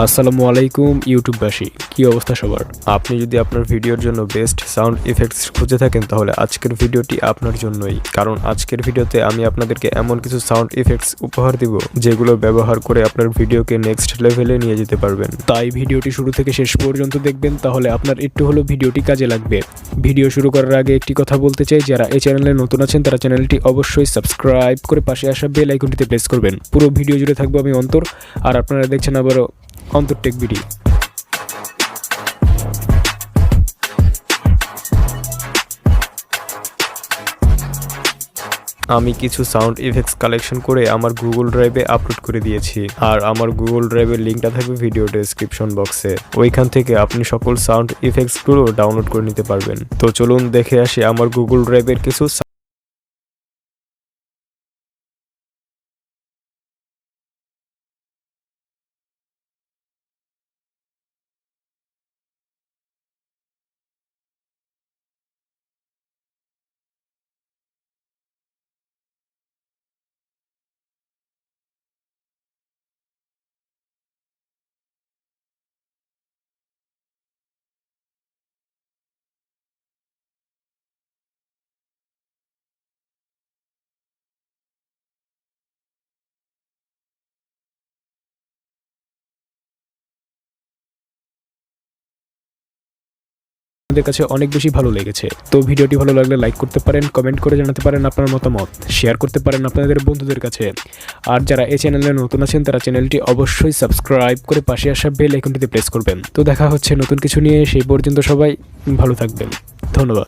আসসালামু আলাইকুম ইউটিউববাসী, কি অবস্থা সবার? আপনি যদি আপনার ভিডিওর জন্য বেস্ট সাউন্ড ইফেক্টস খুঁজে থাকেন তাহলে আজকের ভিডিওটি আপনার জন্যই। কারণ আজকের ভিডিওতে আমি আপনাদেরকে এমন কিছু সাউন্ড ইফেক্টস উপহার দিব যেগুলো ব্যবহার করে আপনার ভিডিওকে নেক্সট লেভেলে নিয়ে যেতে পারবেন। তাই ভিডিওটি শুরু থেকে শেষ পর্যন্ত দেখবেন, তাহলে আপনার একটু হলেও ভিডিওটি কাজে লাগবে। ভিডিও শুরু করার আগে একটি কথা বলতে চাই, যারা এই চ্যানেলে নতুন আছেন তারা চ্যানেলটি অবশ্যই সাবস্ক্রাইব করে পাশে আসা বেল আইকনটিতে প্রেস করবেন। পুরো ভিডিও জুড়ে থাকবো আমি অন্তর, আর আপনারা দেখছেন আবারও অন্তর টেক ভিডিও। আমি কিছু সাউন্ড ইফেক্টস কালেকশন করে আমার গুগল ড্রাইভে আপলোড করে দিয়েছি, আর আমার গুগল ড্রাইভের লিঙ্কটা থাকবে ভিডিও ডেসক্রিপশন বক্সে। ওইখান থেকে আপনি সকল সাউন্ড ইফেক্টসগুলো ডাউনলোড করে নিতে পারবেন। তো চলুন দেখে আসি আমার গুগল ড্রাইভের কিছু আপনাদের কাছে অনেক বেশি ভালো লেগেছে। তো ভিডিওটি ভালো লাগলে লাইক করতে পারেন, কমেন্ট করে জানাতে পারেন আপনার মতামত, শেয়ার করতে পারেন আপনাদের বন্ধুদের কাছে। আর যারা এই চ্যানেলে নতুন আছেন তারা চ্যানেলটি অবশ্যই সাবস্ক্রাইব করে পাশে আসা বেল আইকনটিতে প্রেস করবেন। তো দেখা হচ্ছে নতুন কিছু নিয়ে, সেই পর্যন্ত সবাই ভালো থাকবেন। ধন্যবাদ।